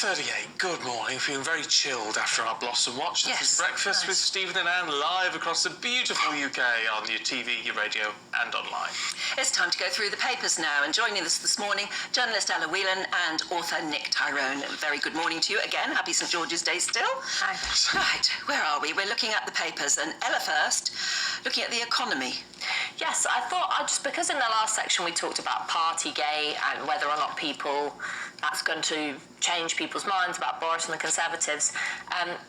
6:38, good morning. Feeling very chilled after our Blossom Watch. This is Breakfast with Stephen and Anne, live across the beautiful UK on your TV, your radio and online. It's time to go through the papers now, and joining us this morning, journalist Ella Whelan and author Nick Tyrone. Very good morning to you again. Happy St George's Day still. Hi. Right, where are we? We're looking at the papers, and Ella first, looking at the economy. Yes, I thought just because in the last section we talked about Partygate and whether or not that's going to change people's minds about Boris and the Conservatives.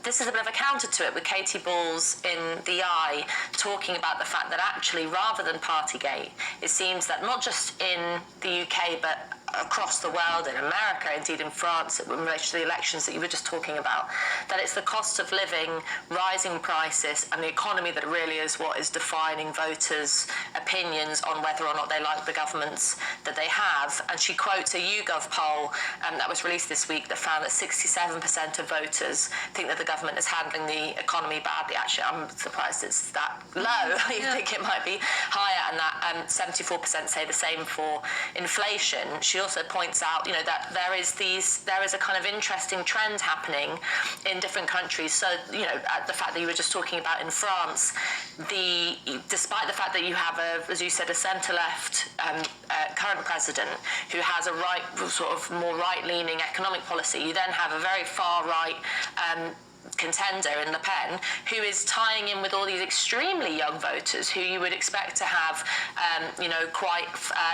This is a bit of a counter to it, with Katie Balls in The Eye talking about the fact that actually, rather than Partygate, it seems that not just in the UK but across the world, in America, indeed in France, in relation to the elections that you were just talking about, that it's the cost of living, rising prices and the economy that really is what is defining voters' opinions on whether or not they like the governments that they have. And she quotes a YouGov poll that was released this week that found that 67% of voters think that the government is handling the economy badly. Actually, I'm surprised it's that low. You think it might be higher, and that 74% say the same for inflation. She also points out, that there is a kind of interesting trend happening in different countries. So, the fact that you were just talking about in France, despite the fact that you have, as you said, a centre-left current president who has a more right-leaning economic policy, you then have a very far-right contender in Le Pen, who is tying in with all these extremely young voters who you would expect to have, quite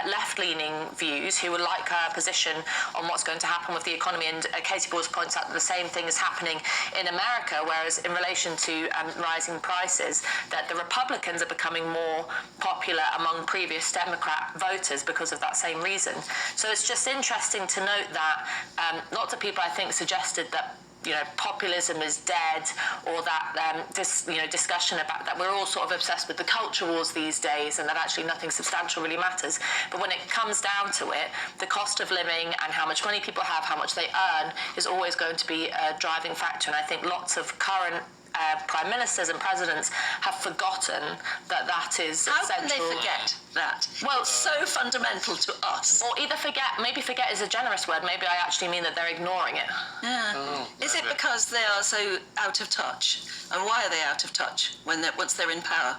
left-leaning views, who would like her position on what's going to happen with the economy. And Katie Balls points out that the same thing is happening in America, whereas in relation to rising prices, that the Republicans are becoming more popular among previous Democrat voters because of that same reason. So it's just interesting to note that lots of people, I think, suggested that populism is dead, or that discussion about that we're all sort of obsessed with the culture wars these days, and that actually nothing substantial really matters. But when it comes down to it, the cost of living and how much money people have, how much they earn, is always going to be a driving factor. And I think lots of current prime ministers and presidents have forgotten that is How central. can they forget that? Well, it's so fundamental to us. Or either maybe forget is a generous word, maybe I actually mean that they're ignoring it. Yeah. Is it because they are so out of touch? And why are they out of touch once they're in power?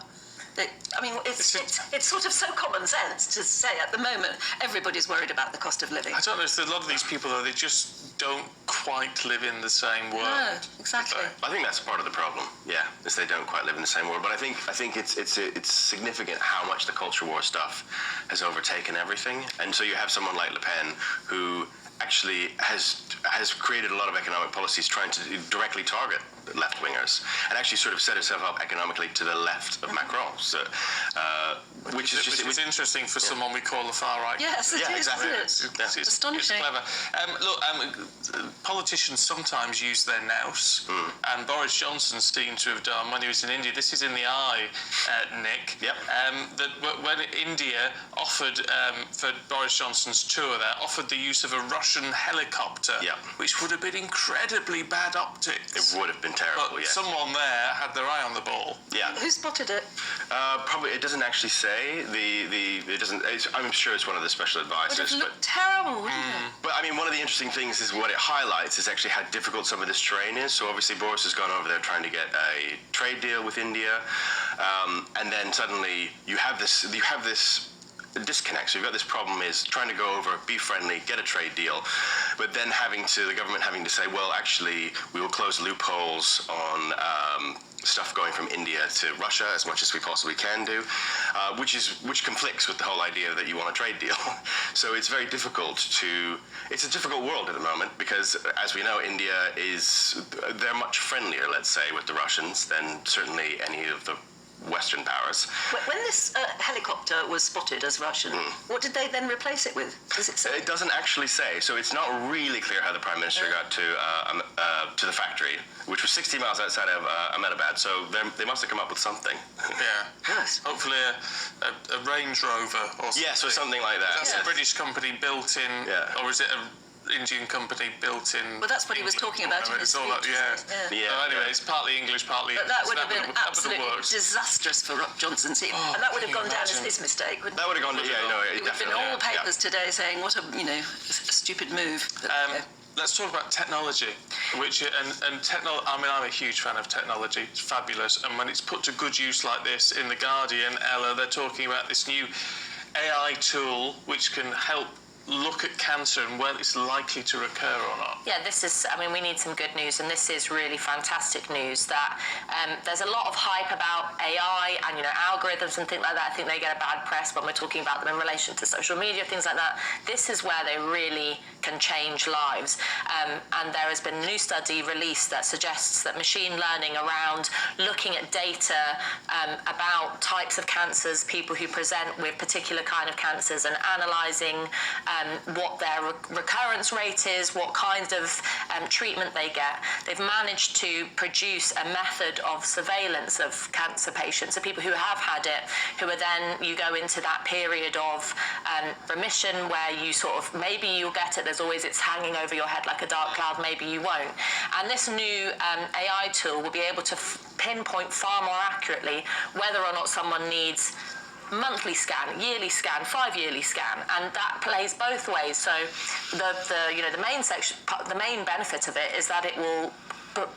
It's sort of so common sense to say at the moment everybody's worried about the cost of living. I don't know, a lot of these people, though, they just don't quite live in the same world. No, exactly. I think that's part of the problem, is they don't quite live in the same world. But I think it's significant how much the culture war stuff has overtaken everything. And so you have someone like Le Pen who actually has created a lot of economic policies trying to directly target left-wingers, and actually sort of set herself up economically to the left of Macron. So, which is interesting for someone we call the far right. Yes, it is, exactly. It's astonishing. It's clever. Politicians sometimes use their nous, and Boris Johnson seemed to have done when he was in India. This is in The Eye, Nick. Yep. That when India offered for Boris Johnson's tour there, offered the use of a Russian helicopter, which would have been incredibly bad optics. It would have been terrible. But someone there had their eye on the ball. Yeah. Who spotted it? Probably it doesn't actually say. It doesn't. I'm sure it's one of the special advisors. It would have looked terrible, wouldn't it? But I mean, one of the interesting things is what it highlights is actually how difficult some of this terrain is. So obviously Boris has gone over there trying to get a trade deal with India, and then suddenly you have this disconnect. So you've got this problem is trying to go over, be friendly, get a trade deal, but then the government having to say, well, actually, we will close loopholes on stuff going from India to Russia as much as we possibly can do, which conflicts with the whole idea that you want a trade deal. So it's very difficult it's a difficult world at the moment, because as we know, India they're much friendlier, let's say, with the Russians than certainly any of the Western powers. When this helicopter was spotted as Russian, what did they then replace it with? Does it say? It doesn't actually say, so it's not really clear how the Prime Minister got to the factory, which was 60 miles outside of Ahmedabad, so they must have come up with something. Yeah. Yes. Hopefully a Range Rover or something. Yes, or something like that. That's a British company built in, or is it a Indian company built in. Well, that's what he was talking about in his speech. Anyway, it's partly English, partly. But that would have been absolutely disastrous for Johnson, and that would have gone down as his mistake, wouldn't it? That would have gone. It would have been all papers today saying what a stupid move. Let's talk about technology, I mean, I'm a huge fan of technology. It's fabulous, and when it's put to good use like this in The Guardian, Ella, they're talking about this new AI tool which can help look at cancer and whether it's likely to recur or not. Yeah, we need some good news, and this is really fantastic news that there's a lot of hype about AI and, algorithms and things like that. I think they get a bad press when we're talking about them in relation to social media, things like that. This is where they really can change lives. And there has been a new study released that suggests that machine learning around looking at data about types of cancers, people who present with particular kind of cancers, and analysing what their recurrence rate is, what kind of treatment they get. They've managed to produce a method of surveillance of cancer patients, so people who have had it, who are then, you go into that period of remission where you sort of, maybe you'll get it, it's hanging over your head like a dark cloud, maybe you won't. And this new AI tool will be able to pinpoint far more accurately whether or not someone needs monthly scan, yearly scan, 5-yearly scan, and that plays both ways. So the main benefit of it is that it will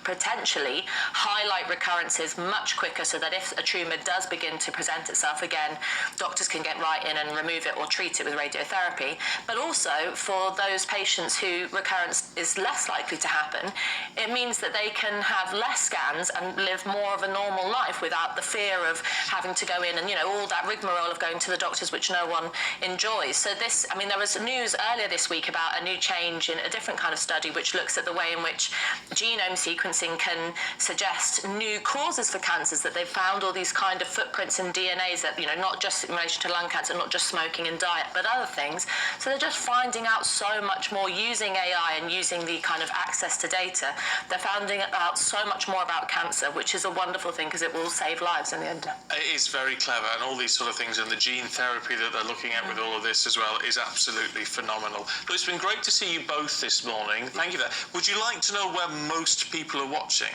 potentially highlight recurrences much quicker, so that if a tumour does begin to present itself again, doctors can get right in and remove it or treat it with radiotherapy. But also for those patients who recurrence is less likely to happen, it means that they can have less scans and live more of a normal life without the fear of having to go in and, all that rigmarole of going to the doctors, which no one enjoys. So there was news earlier this week about a new change in a different kind of study which looks at the way in which genome sequencing can suggest new causes for cancers, that they've found all these kind of footprints in DNAs that, not just in relation to lung cancer, not just smoking and diet, but other things. So they're just finding out so much more using AI and using the kind of access to data. They're finding out so much more about cancer, which is a wonderful thing because it will save lives in the end. It is very clever, and all these sort of things, and the gene therapy that they're looking at with all of this as well is absolutely phenomenal. But it's been great to see you both this morning. Thank you for that. Would you like to know where most people are watching?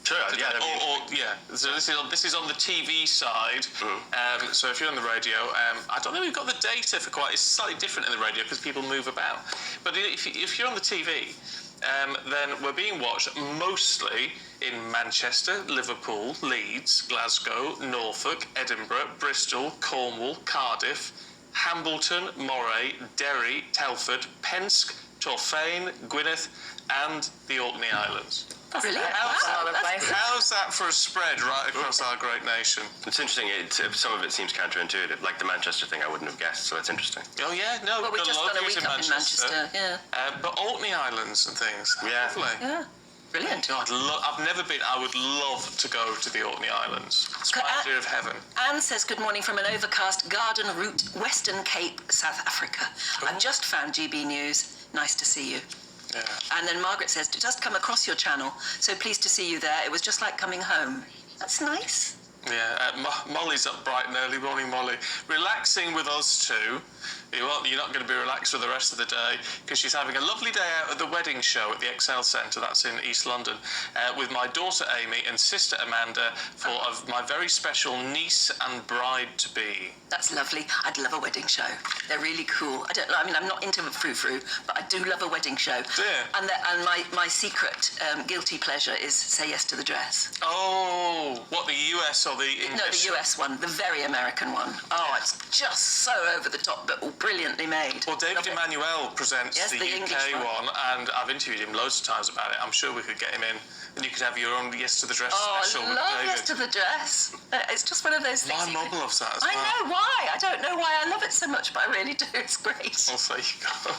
Sure, yeah. So this is on the TV side. So if you're on the radio, I don't know if we've got the data for quite. It's slightly different in the radio because people move about. But if you're on the TV, then we're being watched mostly in Manchester, Liverpool, Leeds, Glasgow, Norfolk, Edinburgh, Bristol, Cornwall, Cardiff, Hambleton, Moray, Derry, Telford, Pensk, Torfaen, Gwynedd, and the Orkney Islands. Brilliant. How's that for a spread right across our great nation? It's interesting. Some of it seems counterintuitive. Like the Manchester thing, I wouldn't have guessed, so it's interesting. Oh, yeah, no. Well, we just got a week up in Manchester, yeah. But Orkney Islands and things. Yeah. Lovely. Yeah. Brilliant. I've never been. I would love to go to the Orkney Islands. It's my idea of heaven. Anne says, good morning from an overcast Garden Route, Western Cape, South Africa. I've just found GBNEWS. Nice to see you. Yeah. And then Margaret says, just come across your channel, so pleased to see you there. It was just like coming home. That's nice. Yeah, Molly's up bright and early. Morning, Molly. Relaxing with us too. You're not going to be relaxed for the rest of the day because she's having a lovely day out at the wedding show at the Excel Centre, that's in East London, with my daughter Amy and sister Amanda of my very special niece and bride-to-be. That's lovely. I'd love a wedding show. They're really cool. I'm not into frou-frou, but I do love a wedding show. Yeah. And my secret guilty pleasure is Say Yes to the Dress. Oh, what, the US or the English? No, the US one, the very American one. Oh, it's just so over the top, but brilliantly made. Well, David Emmanuel presents the UK one, and I've interviewed him loads of times about it. I'm sure we could get him in, and you could have your own Yes to the Dress special with David. I love Yes to the Dress. It's just one of those things. My mum loves that as well. I know why. I don't know why I love it so much, but I really do. It's great. Well, there you go.